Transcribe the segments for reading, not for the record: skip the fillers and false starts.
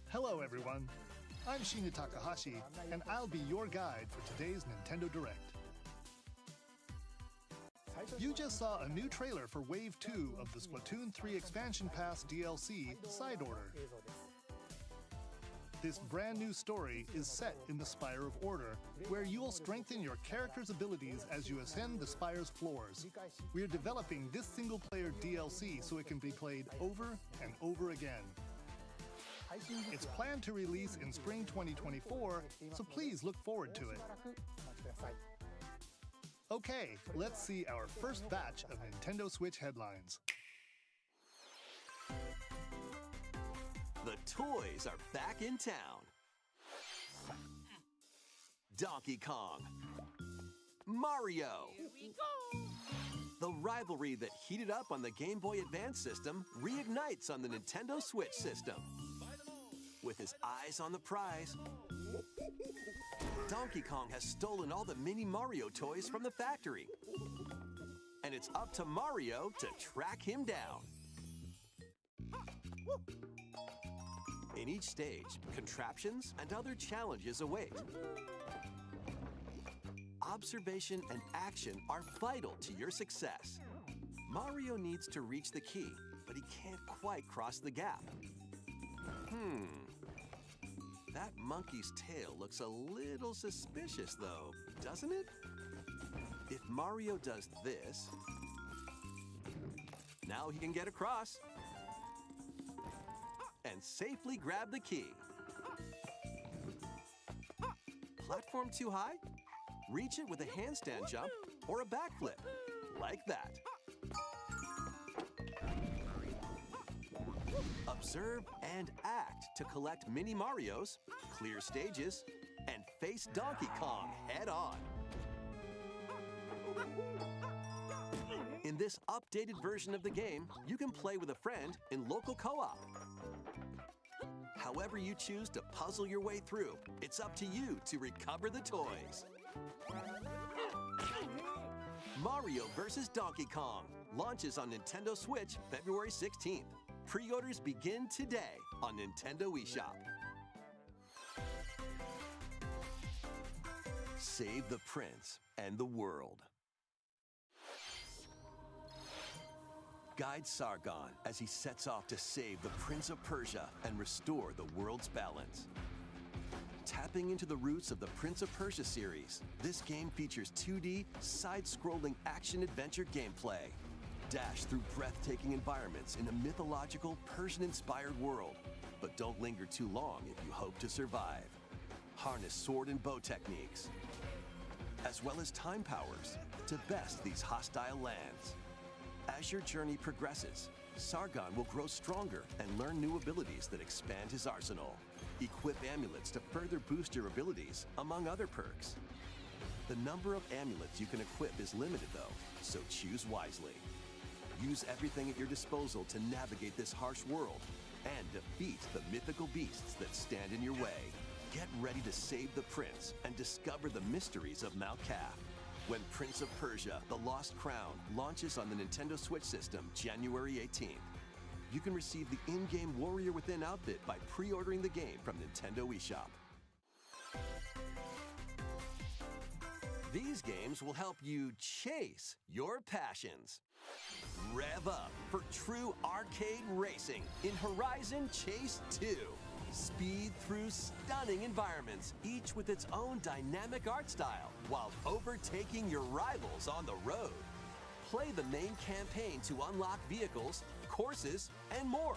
Hello everyone, I'm Shinya Takahashi, and I'll be your guide for today's Nintendo Direct. You just saw a new trailer for Wave 2 of the Splatoon 3 Expansion Pass DLC, Side Order. This brand new story is set in the Spire of Order, where you'll strengthen your character's abilities as you ascend the Spire's floors. We're developing this single-player DLC so it can be played over and over again. It's planned to release in spring 2024, so please look forward to it. Okay, let's see our first batch of Nintendo Switch headlines. The toys are back in town. Donkey Kong. Mario. Here we go. The rivalry that heated up on the Game Boy Advance system reignites on the Nintendo Switch system. With his eyes on the prize, Donkey Kong has stolen all the mini Mario toys from the factory. And it's up to Mario to track him down. In each stage, contraptions and other challenges await. Observation and action are vital to your success. Mario needs to reach the key, but he can't quite cross the gap. That monkey's tail looks a little suspicious, though, doesn't it? If Mario does this, now he can get across and safely grab the key. Platform too high? Reach it with a handstand jump or a backflip, like that. Observe and act to collect mini Marios, clear stages, and face Donkey Kong head-on. In this updated version of the game, you can play with a friend in local co-op. However you choose to puzzle your way through, it's up to you to recover the toys. Mario vs. Donkey Kong launches on Nintendo Switch February 16th. Pre-orders begin today on Nintendo eShop. Save the prince and the world. Guide Sargon as he sets off to save the Prince of Persia and restore the world's balance. Tapping into the roots of the Prince of Persia series, this game features 2D, side-scrolling action-adventure gameplay. Dash through breathtaking environments in a mythological, Persian-inspired world. But don't linger too long if you hope to survive. Harness sword and bow techniques, as well as time powers, to best these hostile lands. As your journey progresses, Sargon will grow stronger and learn new abilities that expand his arsenal. Equip amulets to further boost your abilities, among other perks. The number of amulets you can equip is limited, though, so choose wisely. Use everything at your disposal to navigate this harsh world and defeat the mythical beasts that stand in your way. Get ready to save the prince and discover the mysteries of Mount Kaf. When Prince of Persia: The Lost Crown launches on the Nintendo Switch system January 18th. You can receive the in-game Warrior Within outfit by pre-ordering the game from Nintendo eShop. These games will help you chase your passions. Rev up for true arcade racing in Horizon Chase 2. Speed through stunning environments, each with its own dynamic art style, while overtaking your rivals on the road. Play the main campaign to unlock vehicles, courses, and more.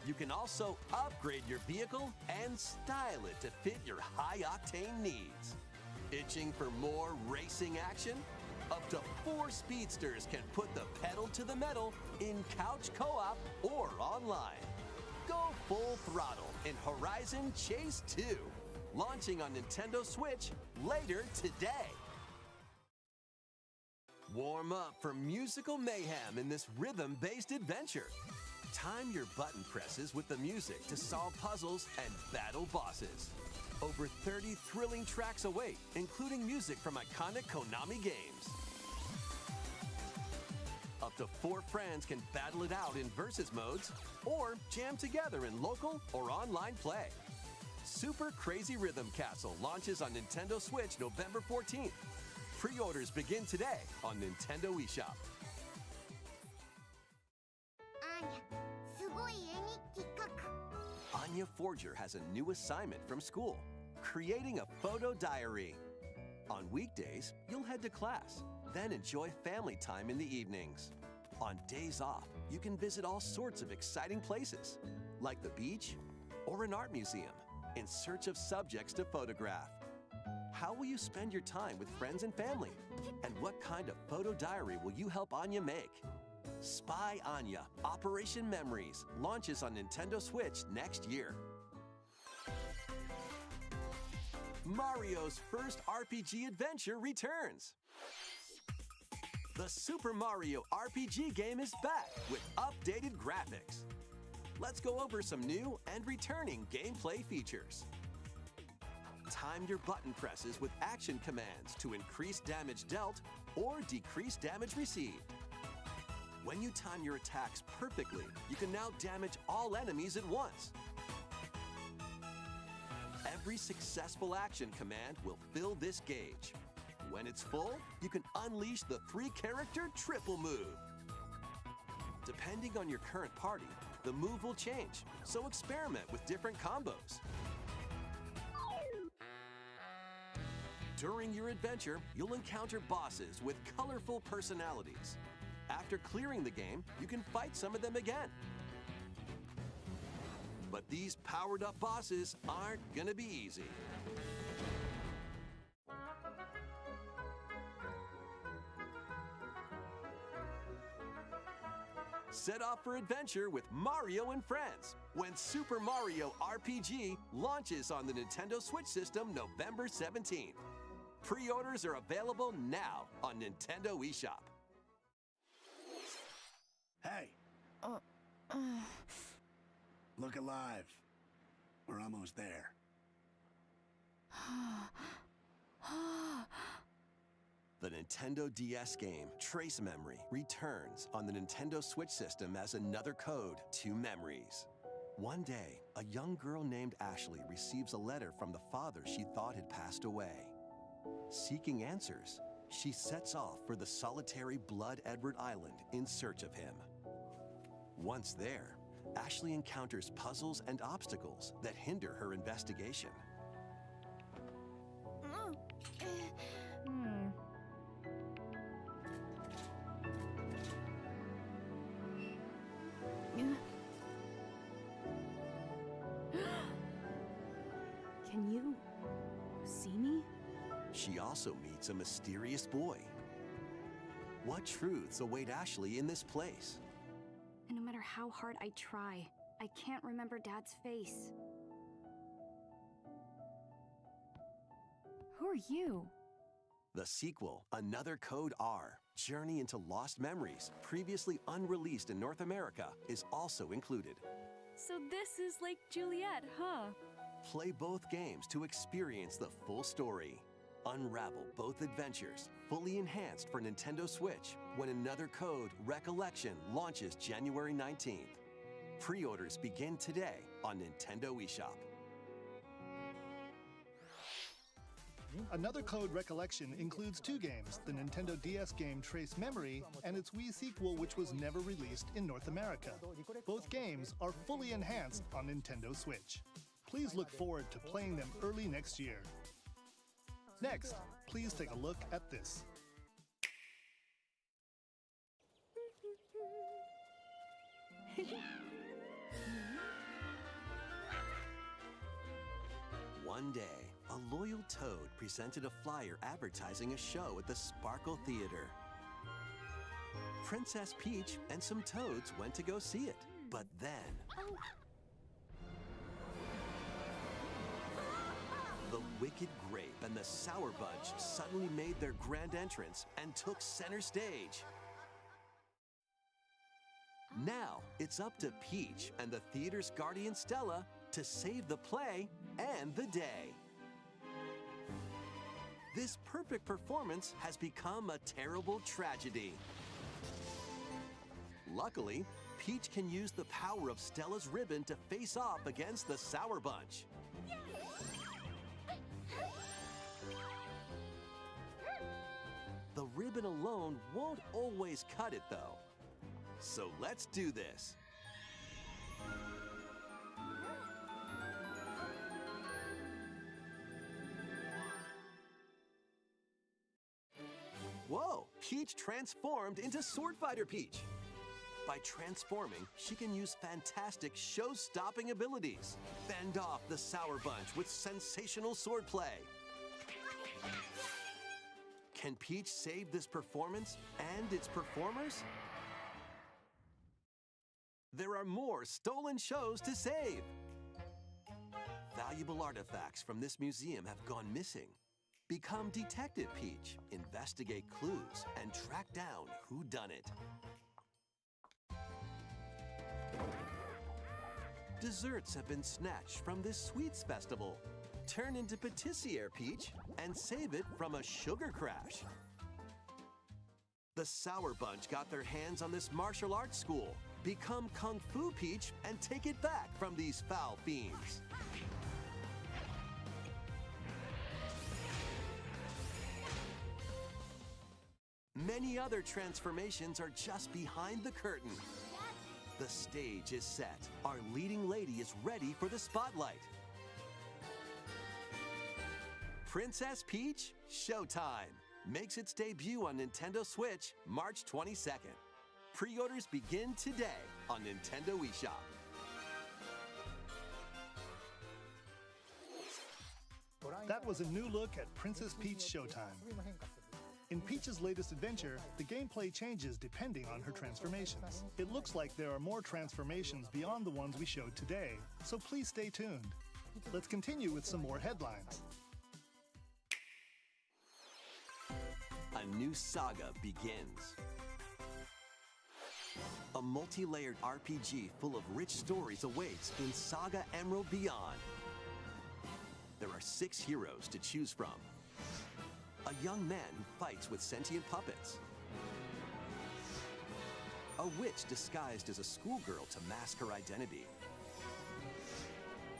You can also upgrade your vehicle and style it to fit your high-octane needs. Itching for more racing action? Up to 4 speedsters can put the pedal to the metal in couch co-op or online. Go full throttle in Horizon Chase 2, launching on Nintendo Switch later today. Warm up for musical mayhem in this rhythm-based adventure. Time your button presses with the music to solve puzzles and battle bosses. Over 30 thrilling tracks await, including music from iconic Konami games. Up to 4 friends can battle it out in versus modes or jam together in local or online play. Super Crazy Rhythm Castle launches on Nintendo Switch November 14th. Pre-orders begin today on Nintendo eShop. Anya Forger has a new assignment from school, creating a photo diary. On weekdays, you'll head to class, then enjoy family time in the evenings. On days off, you can visit all sorts of exciting places, like the beach or an art museum, in search of subjects to photograph. How will you spend your time with friends and family? And what kind of photo diary will you help Anya make? Spy Anya Operation Memories launches on Nintendo Switch next year. Mario's first RPG adventure returns. The Super Mario RPG game is back with updated graphics. Let's go over some new and returning gameplay features. Time your button presses with action commands to increase damage dealt or decrease damage received. When you time your attacks perfectly, you can now damage all enemies at once. Every successful action command will fill this gauge. When it's full, you can unleash the 3-character triple move. Depending on your current party, the move will change, so experiment with different combos. During your adventure, you'll encounter bosses with colorful personalities. After clearing the game, you can fight some of them again. But these powered-up bosses aren't gonna be easy. Set off for adventure with Mario and Friends when Super Mario RPG launches on the Nintendo Switch system November 17th. Pre-orders are available now on Nintendo eShop. Hey! Look alive. We're almost there. The Nintendo DS game, Trace Memory, returns on the Nintendo Switch system as another code to memories. One day, a young girl named Ashley receives a letter from the father she thought had passed away. Seeking answers, she sets off for the solitary Blood Edward Island in search of him. Once there, Ashley encounters puzzles and obstacles that hinder her investigation. Can you see me? She also meets a mysterious boy. What truths await Ashley in this place? And no matter how hard I try, I can't remember Dad's face. Who are you? The sequel, Another Code R, Journey into Lost Memories, previously unreleased in North America, is also included. So this is like Juliet, huh? Play both games to experience the full story. Unravel both adventures, fully enhanced for Nintendo Switch, when Another Code Recollection launches January 19th. Pre-orders begin today on Nintendo eShop. Another code recollection includes two games, the Nintendo DS game Trace Memory and its Wii sequel which was never released in North America. Both games are fully enhanced on Nintendo Switch. Please look forward to playing them early next year. Next, please take a look at this. One day, a loyal toad presented a flyer advertising a show at the Sparkle Theater. Princess Peach and some toads went to go see it, but then... The Wicked Grape and the Sour Bunch suddenly made their grand entrance and took center stage. Now, it's up to Peach and the theater's guardian Stella to save the play and the day. This perfect performance has become a terrible tragedy. Luckily, Peach can use the power of Stella's ribbon to face off against the Sour Bunch. The ribbon alone won't always cut it, though. So let's do this. Whoa! Peach transformed into Sword Fighter Peach. By transforming, she can use fantastic show-stopping abilities. Fend off the Sour Bunch with sensational swordplay. Can Peach save this performance and its performers? There are more stolen shows to save. Valuable artifacts from this museum have gone missing. Become Detective Peach, investigate clues, and track down who done it. Desserts have been snatched from this sweets festival. Turn into Patissiere Peach and save it from a sugar crash. The Sour Bunch got their hands on this martial arts school. Become Kung Fu Peach and take it back from these foul fiends. Many other transformations are just behind the curtain. The stage is set. Our leading lady is ready for the spotlight. Princess Peach Showtime makes its debut on Nintendo Switch March 22nd. Pre-orders begin today on Nintendo eShop. That was a new look at Princess Peach Showtime. In Peach's latest adventure, the gameplay changes depending on her transformations. It looks like there are more transformations beyond the ones we showed today, so please stay tuned. Let's continue with some more headlines. A new saga begins. A multi-layered RPG full of rich stories awaits in Saga Emerald Beyond. There are 6 heroes to choose from. A young man who fights with sentient puppets. A witch disguised as a schoolgirl to mask her identity.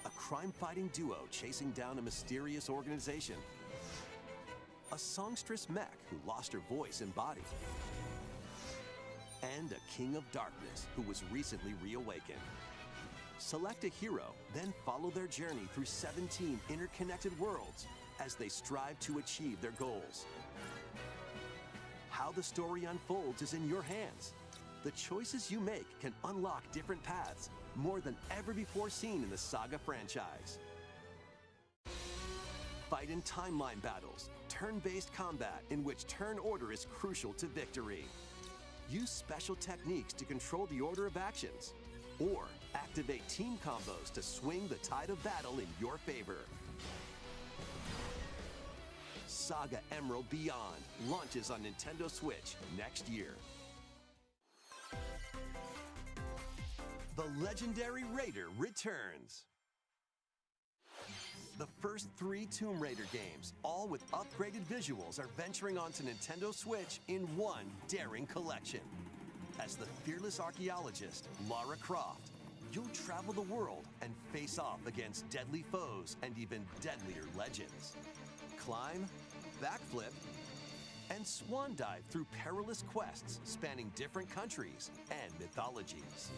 A crime-fighting duo chasing down a mysterious organization. A songstress mech who lost her voice and body. And a king of darkness who was recently reawakened. Select a hero, then follow their journey through 17 interconnected worlds as they strive to achieve their goals. How the story unfolds is in your hands. The choices you make can unlock different paths, more than ever before seen in the Saga franchise. Fight in timeline battles, turn-based combat in which turn order is crucial to victory. Use special techniques to control the order of actions, or activate team combos to swing the tide of battle in your favor. Saga Emerald Beyond launches on Nintendo Switch next year. The legendary Raider returns. The first 3 Tomb Raider games, all with upgraded visuals, are venturing onto Nintendo Switch in one daring collection. As the fearless archaeologist, Lara Croft, you'll travel the world and face off against deadly foes and even deadlier legends. climb, backflip, and swan dive through perilous quests spanning different countries and mythologies.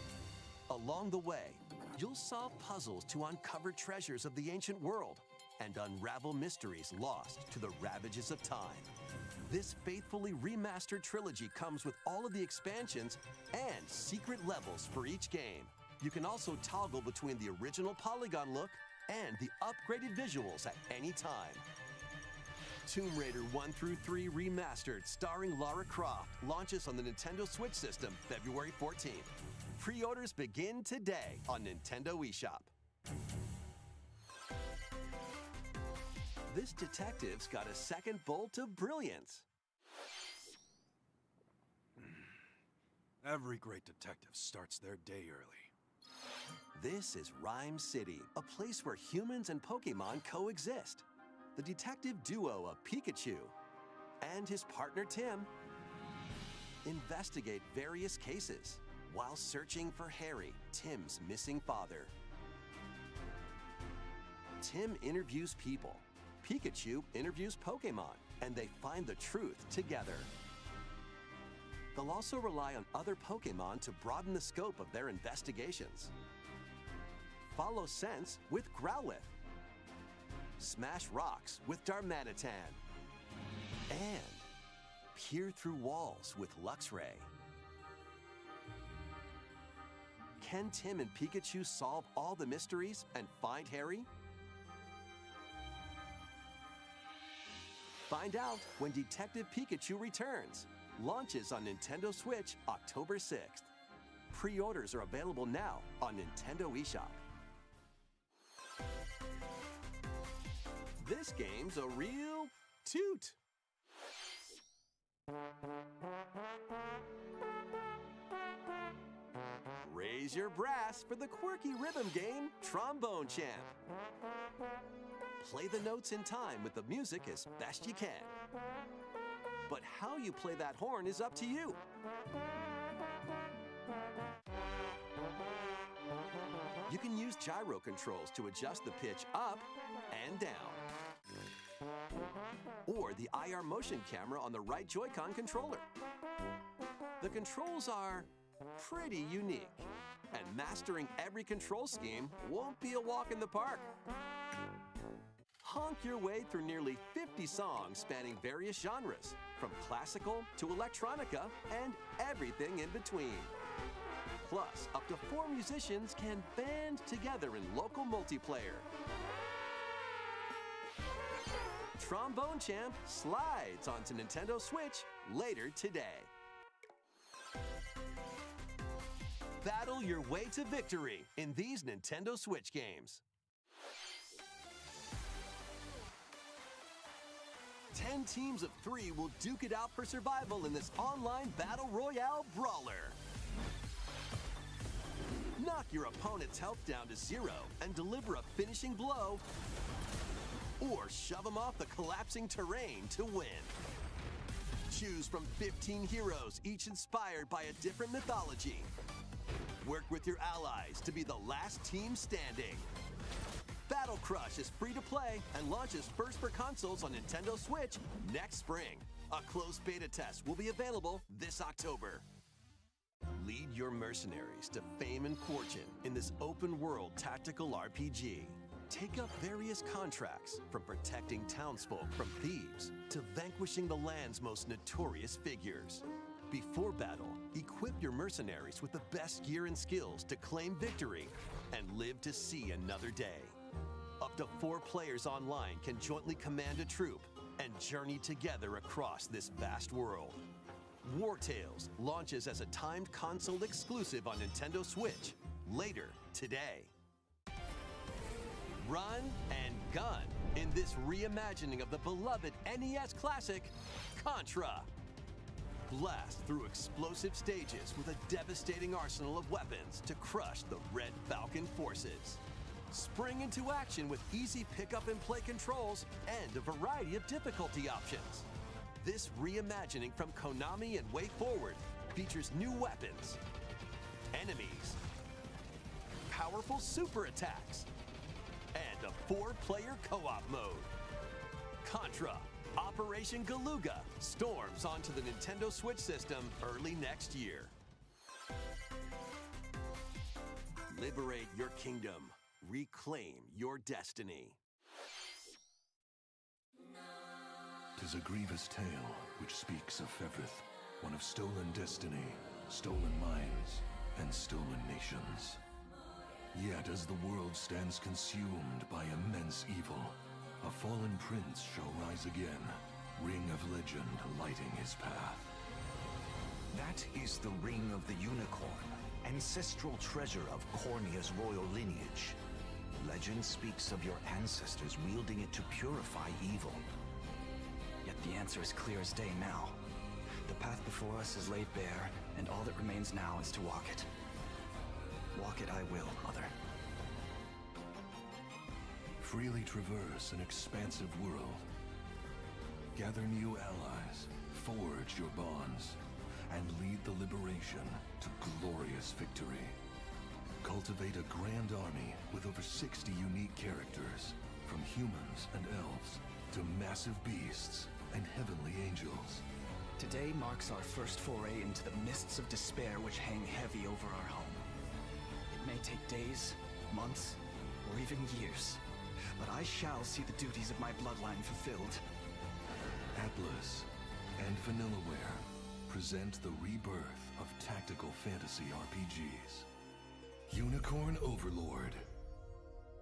Along the way, you'll solve puzzles to uncover treasures of the ancient world and unravel mysteries lost to the ravages of time. This faithfully remastered trilogy comes with all of the expansions and secret levels for each game. You can also toggle between the original polygon look and the upgraded visuals at any time. Tomb Raider 1 through 3 Remastered, starring Lara Croft, launches on the Nintendo Switch system February 14th. Pre-orders begin today on Nintendo eShop. This detective's got a second bolt of brilliance. Every great detective starts their day early. This is Rhyme City, a place where humans and Pokémon coexist. The detective duo of Pikachu and his partner Tim investigate various cases while searching for Harry, Tim's missing father. Tim interviews people, Pikachu interviews Pokémon, and they find the truth together. They'll also rely on other Pokémon to broaden the scope of their investigations. Follow Sense with Growlithe. Smash rocks with Darmanitan. And peer through walls with Luxray. Can Tim and Pikachu solve all the mysteries and find Harry? Find out when Detective Pikachu returns. Launches on Nintendo Switch October 6th. Pre-orders are available now on Nintendo eShop. This game's a real toot. Raise your brass for the quirky rhythm game, Trombone Champ. Play the notes in time with the music as best you can. But how you play that horn is up to you. You can use gyro controls to adjust the pitch up and down. Or the IR motion camera on the right Joy-Con controller. The controls are pretty unique, and mastering every control scheme won't be a walk in the park. Honk your way through nearly 50 songs spanning various genres, from classical to electronica and everything in between. Plus, up to 4 musicians can band together in local multiplayer. Trombone Champ slides onto Nintendo Switch later today. Battle your way to victory in these Nintendo Switch games. 10 teams of 3 will duke it out for survival in this online battle royale brawler. Knock your opponent's health down to 0 and deliver a finishing blow, or shove them off the collapsing terrain to win. Choose from 15 heroes, each inspired by a different mythology. Work with your allies to be the last team standing. Battle Crush is free to play and launches first for consoles on Nintendo Switch next spring. A closed beta test will be available this October. Lead your mercenaries to fame and fortune in this open-world tactical RPG. Take up various contracts, from protecting townsfolk from thieves to vanquishing the land's most notorious figures. Before battle, equip your mercenaries with the best gear and skills to claim victory and live to see another day. Up to 4 players online can jointly command a troop and journey together across this vast world. War Tales launches as a timed console exclusive on Nintendo Switch later today. Run and gun in this reimagining of the beloved NES classic, Contra. Blast through explosive stages with a devastating arsenal of weapons to crush the Red Falcon forces. Spring into action with easy pick-up and play controls and a variety of difficulty options. This reimagining from Konami and WayForward features new weapons, enemies, powerful super attacks, and a 4-player co-op mode. Contra, Operation Galuga storms onto the Nintendo Switch system early next year. Liberate your kingdom. Reclaim your destiny. 'Tis a grievous tale which speaks of Fevrith, one of stolen destiny, stolen minds, and stolen nations. Yet as the world stands consumed by immense evil, a fallen prince shall rise again, ring of legend lighting his path. That is the Ring of the Unicorn, ancestral treasure of Cornia's royal lineage. Legend speaks of your ancestors wielding it to purify evil. Yet the answer is clear as day now. The path before us is laid bare, and all that remains now is to walk it. Walk it I will, Mother. Freely traverse an expansive world. Gather new allies, forge your bonds, and lead the liberation to glorious victory. Cultivate a grand army with over 60 unique characters, from humans and elves to massive beasts and heavenly angels. Today marks our first foray into the mists of despair which hang heavy over our home. It may take days, months, or even years, but I shall see the duties of my bloodline fulfilled. Atlas and Vanillaware present the rebirth of tactical fantasy RPGs. Unicorn Overlord.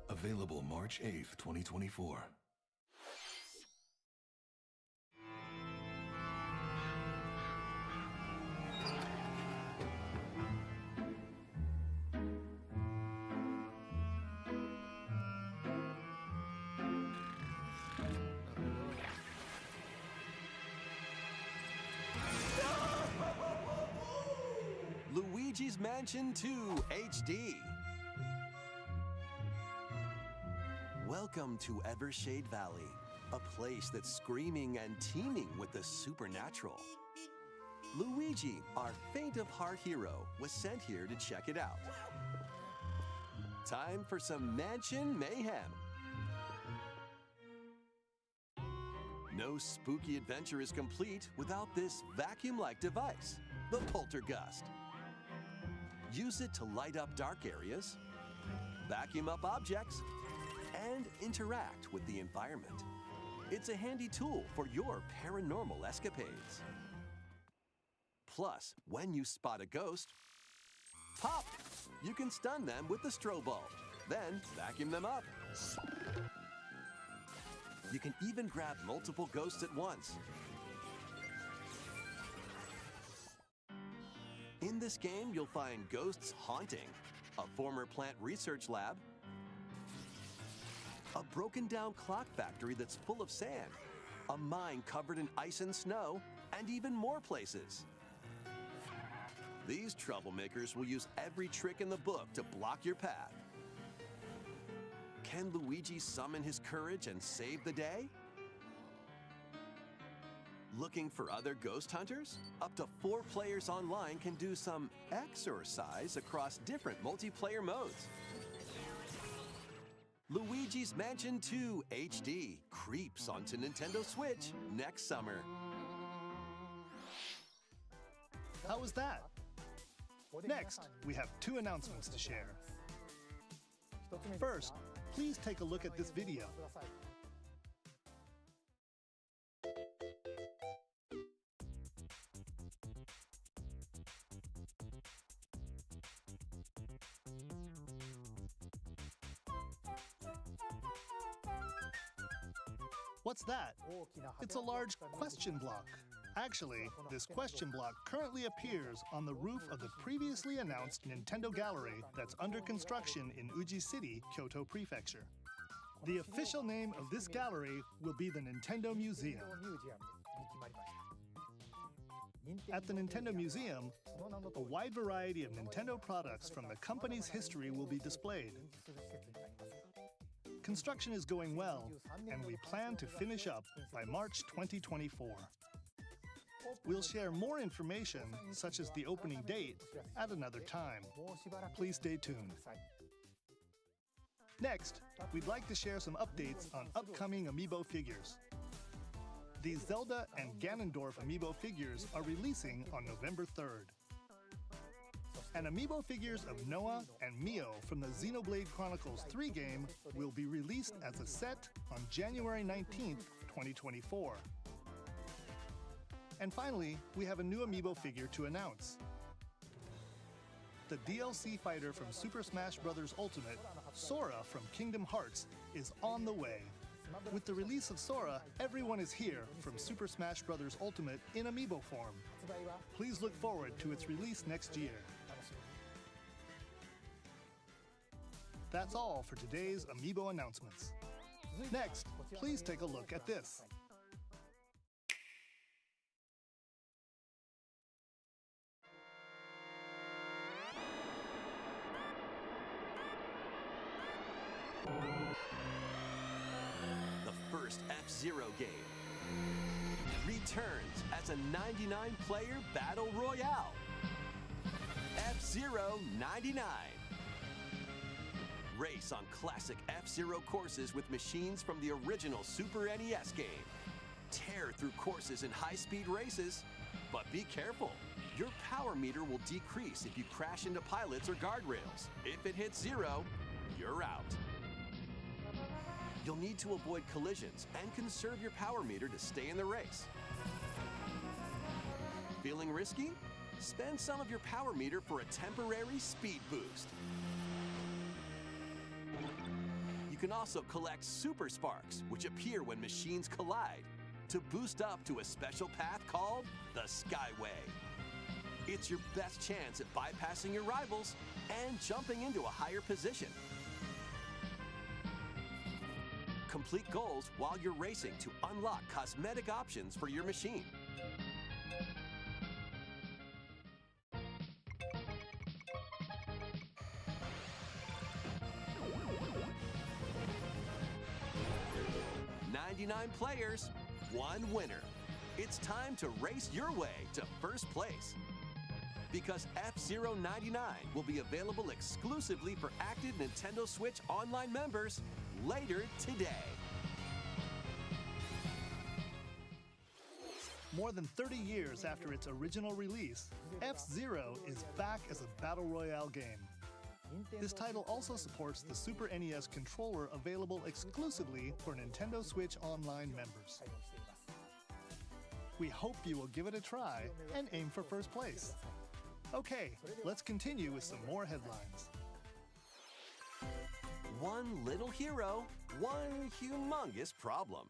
Available March 8th, 2024. Luigi's Mansion 2 HD. Welcome to Evershade Valley, a place that's screaming and teeming with the supernatural. Luigi, our faint-of-heart hero, was sent here to check it out. Time for some mansion mayhem. No spooky adventure is complete without this vacuum-like device, the Poltergust. Use it to light up dark areas, vacuum up objects, and interact with the environment. It's a handy tool for your paranormal escapades. Plus, when you spot a ghost, pop! You can stun them with the Strobulb, then vacuum them up. You can even grab multiple ghosts at once. In this game, you'll find ghosts haunting, a former plant research lab, a broken-down clock factory that's full of sand, a mine covered in ice and snow, and even more places. These troublemakers will use every trick in the book to block your path. Can Luigi summon his courage and save the day? Looking for other ghost hunters? Up to 4 players online can do some exercise across different multiplayer modes. Luigi's Mansion 2 HD creeps onto Nintendo Switch next summer. How was that? Next, we have 2 announcements to share. First, please take a look at this video. What's that? It's a large question block. Actually, this question block currently appears on the roof of the previously announced Nintendo Gallery that's under construction in Uji City, Kyoto Prefecture. The official name of this gallery will be the Nintendo Museum. At the Nintendo Museum, a wide variety of Nintendo products from the company's history will be displayed. Construction is going well, and we plan to finish up by March 2024. We'll share more information, such as the opening date, at another time. Please stay tuned. Next, we'd like to share some updates on upcoming Amiibo figures. These Zelda and Ganondorf amiibo figures are releasing on November 3rd. And amiibo figures of Noah and Mio from the Xenoblade Chronicles 3 game will be released as a set on January 19th, 2024. And finally, we have a new amiibo figure to announce. The DLC fighter from Super Smash Bros. Ultimate, Sora from Kingdom Hearts, is on the way. With the release of Sora, everyone is here from Super Smash Bros. Ultimate in amiibo form. Please look forward to its release next year. That's all for today's amiibo announcements. Next, please take a look at this. The first F-Zero game returns as a 99-player battle royale. F-Zero 99. Race on classic F-Zero courses with machines from the original Super NES game. Tear through courses in high-speed races, but be careful. Your power meter will decrease if you crash into pilots or guardrails. If it hits 0, you're out. You'll need to avoid collisions and conserve your power meter to stay in the race. Feeling risky? Spend some of your power meter for a temporary speed boost. You can also collect Super Sparks, which appear when machines collide, to boost up to a special path called the Skyway. It's your best chance at bypassing your rivals and jumping into a higher position. Complete goals while you're racing to unlock cosmetic options for your machine. "99 players, 1 winner." It's time to race your way to first place. Because F-Zero 99 will be available exclusively for active Nintendo Switch Online members later today. More than 30 years after its original release, F-Zero is back as a battle royale game. This title also supports the Super NES controller available exclusively for Nintendo Switch Online members. We hope you will give it a try and aim for first place. Okay, let's continue with some more headlines. One little hero, one humongous problem.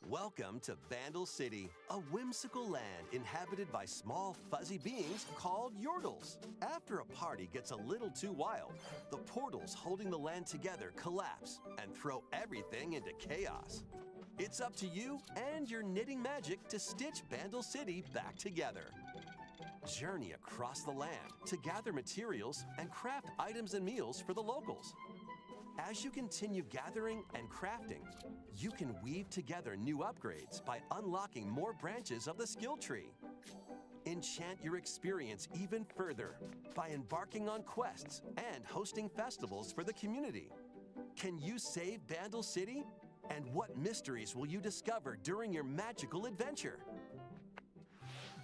Welcome to Vandal City, a whimsical land inhabited by small fuzzy beings called Yordles. After a party gets a little too wild, the portals holding the land together collapse and throw everything into chaos. It's up to you and your knitting magic to stitch Vandal City back together. Journey across the land to gather materials and craft items and meals for the locals. As you continue gathering and crafting, you can weave together new upgrades by unlocking more branches of the skill tree. Enchant your experience even further by embarking on quests and hosting festivals for the community. Can you save Vandal City? And what mysteries will you discover during your magical adventure?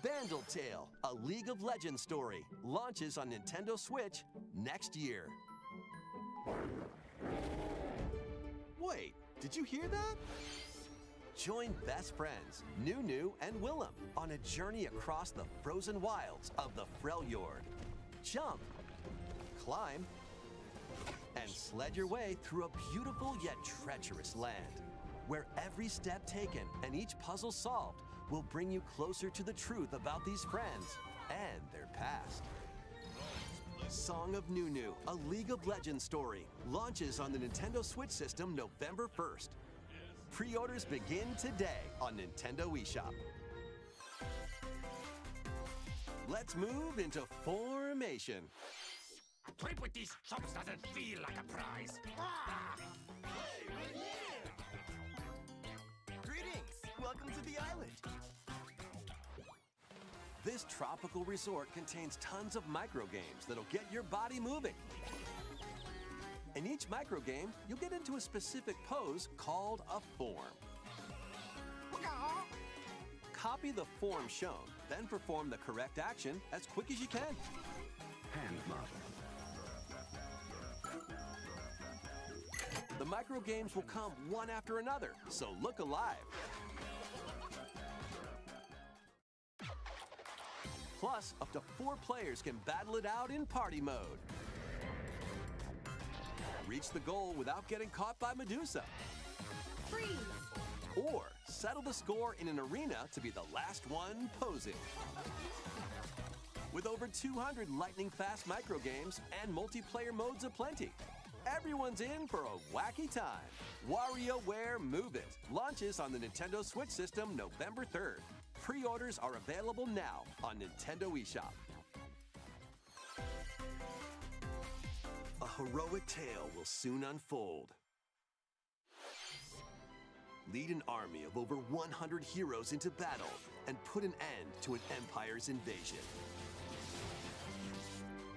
Vandal Tale, a League of Legends story, launches on Nintendo Switch next year. Wait, did you hear that? Join best friends Nunu and Willem on a journey across the frozen wilds of the Freljord. Jump, climb, and sled your way through a beautiful yet treacherous land, where every step taken and each puzzle solved will bring you closer to the truth about these friends and their past. Song of Nunu, a League of Legends story, launches on the Nintendo Switch system November 1st. Pre-orders begin today on Nintendo eShop. Let's move into formation. A trip with these chumps doesn't feel like a prize. Greetings! Welcome to the island. This tropical resort contains tons of microgames that'll get your body moving. In each microgame, you'll get into a specific pose called a form. copy the form shown, then perform the correct action as quick as you can. Hand model. The micro games will come one after another, so look alive. Plus, up to 4 players can battle it out in party mode. Reach the goal without getting caught by Medusa. Freeze! Or settle the score in an arena to be the last one posing. With over 200 lightning-fast micro games and multiplayer modes aplenty, everyone's in for a wacky time. WarioWare Move It launches on the Nintendo Switch system November 3rd. Pre-orders are available now on Nintendo eShop. A heroic tale will soon unfold. Lead an army of over 100 heroes into battle and put an end to an empire's invasion.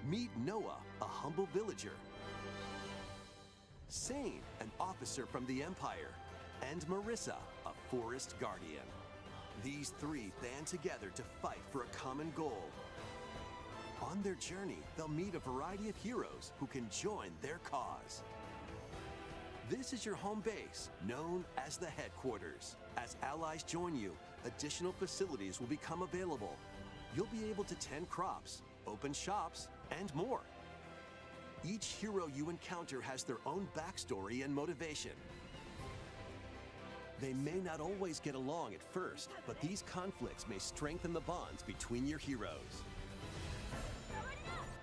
Meet Noah, a humble villager. Sane, an officer from the Empire. And Marissa, a forest guardian. These 3 band together to fight for a common goal. On their journey, they'll meet a variety of heroes who can join their cause. This is your home base, known as the headquarters. As allies join you, additional facilities will become available. You'll be able to tend crops, open shops, and more. Each hero you encounter has their own backstory and motivation. They may not always get along at first, but these conflicts may strengthen the bonds between your heroes.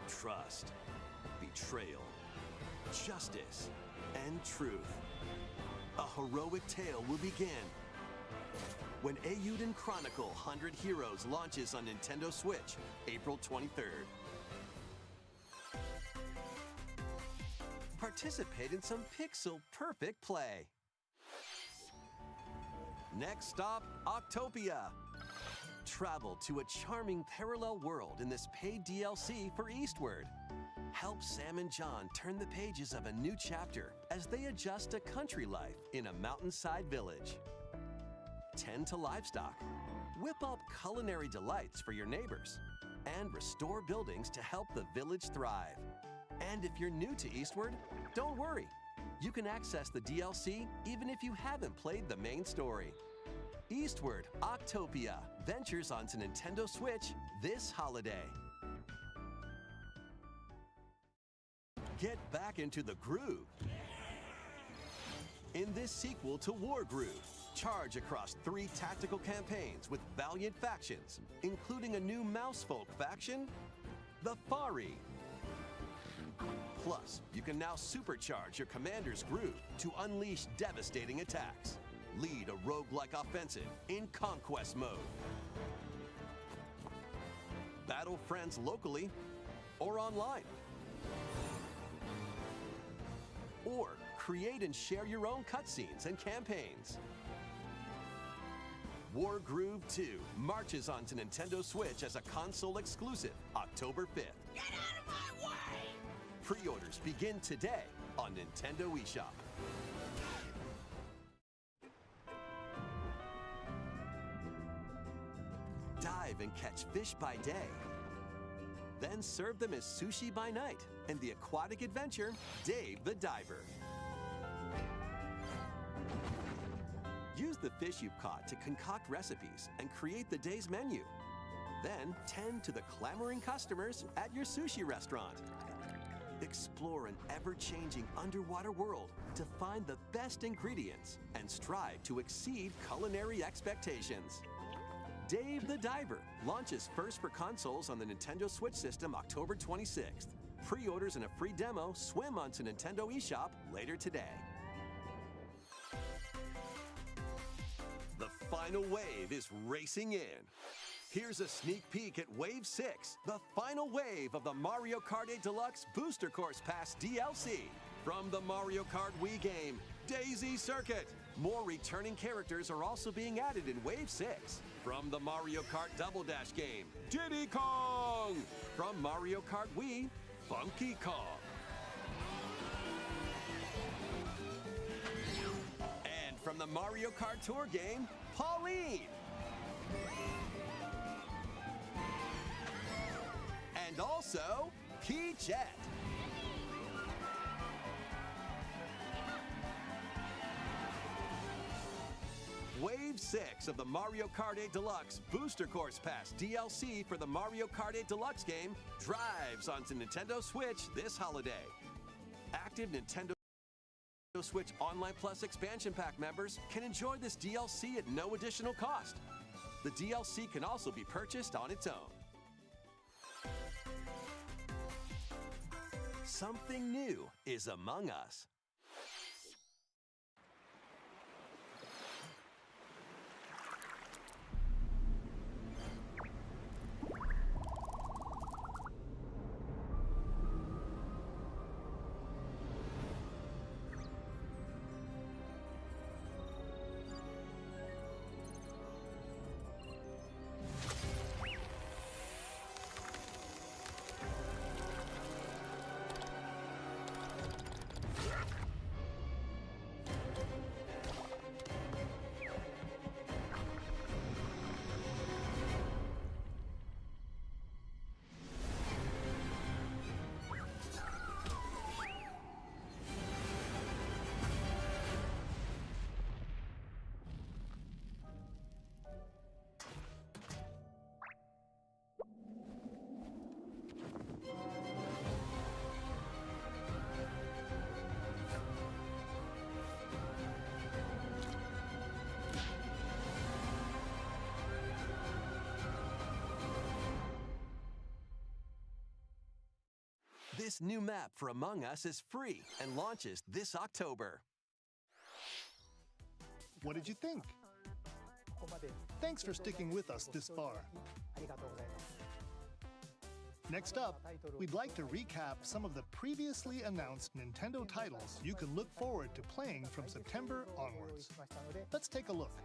Trust, betrayal, justice, and truth. A heroic tale will begin when Eiyuden Chronicle 100 Heroes launches on Nintendo Switch, April 23rd. Participate in some pixel-perfect play. Next stop, Octopia. Travel to a charming parallel world in this paid DLC for Eastward. Help Sam and John turn the pages of a new chapter as they adjust to country life in a mountainside village. Tend to livestock, whip up culinary delights for your neighbors, and restore buildings to help the village thrive. And if you're new to Eastward, don't worry. You can access the DLC even if you haven't played the main story. Eastward Octopia ventures onto Nintendo Switch this holiday. Get back into the groove. In this sequel to Wargroove, charge across 3 tactical campaigns with valiant factions, including a new Mousefolk faction, the Fari. Plus, you can now supercharge your commander's groove to unleash devastating attacks. Lead a roguelike offensive in Conquest mode. Battle friends locally or online. Or create and share your own cutscenes and campaigns. Wargroove 2 marches onto Nintendo Switch as a console exclusive October 5th. Get out of my way! Pre-orders begin today on Nintendo eShop. Dive and catch fish by day. Then serve them as sushi by night in the aquatic adventure, Dave the Diver. Use the fish you've caught to concoct recipes and create the day's menu. Then tend to the clamoring customers at your sushi restaurant. Explore an ever-changing underwater world to find the best ingredients and strive to exceed culinary expectations. Dave the Diver launches first for consoles on the Nintendo Switch system October 26th. Pre-orders and a free demo swim onto Nintendo eShop later today. The final wave is racing in. Here's a sneak peek at Wave 6, the final wave of the Mario Kart 8 Deluxe Booster Course Pass DLC. From the Mario Kart Wii game, Daisy Circuit. More returning characters are also being added in Wave 6. From the Mario Kart Double Dash game, Diddy Kong. From Mario Kart Wii, Funky Kong. And from the Mario Kart Tour game, Pauline. and also Key-Jet. Wave 6 of the Mario Kart 8 Deluxe Booster Course Pass DLC for the Mario Kart 8 Deluxe game drives onto Nintendo Switch this holiday. Active Nintendo Switch Online Plus expansion pack members can enjoy this DLC at no additional cost. The DLC can also be purchased on its own. Something new is among us. This new map for Among Us is free and launches this October. What did you think? Thanks for sticking with us this far. Next up, we'd like to recap some of the previously announced Nintendo titles you can look forward to playing from September onwards. Let's take a look.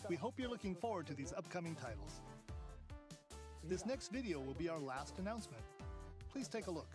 We hope you're looking forward to these upcoming titles. This next video will be our last announcement. Please take a look.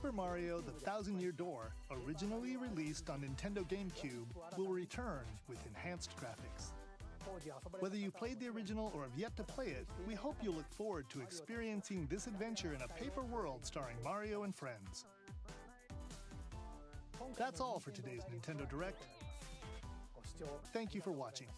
Super Mario The Thousand Year Door, originally released on Nintendo GameCube, will return with enhanced graphics. Whether you played the original or have yet to play it, we hope you'll look forward to experiencing this adventure in a paper world starring Mario and friends. That's all for today's Nintendo Direct. Thank you for watching.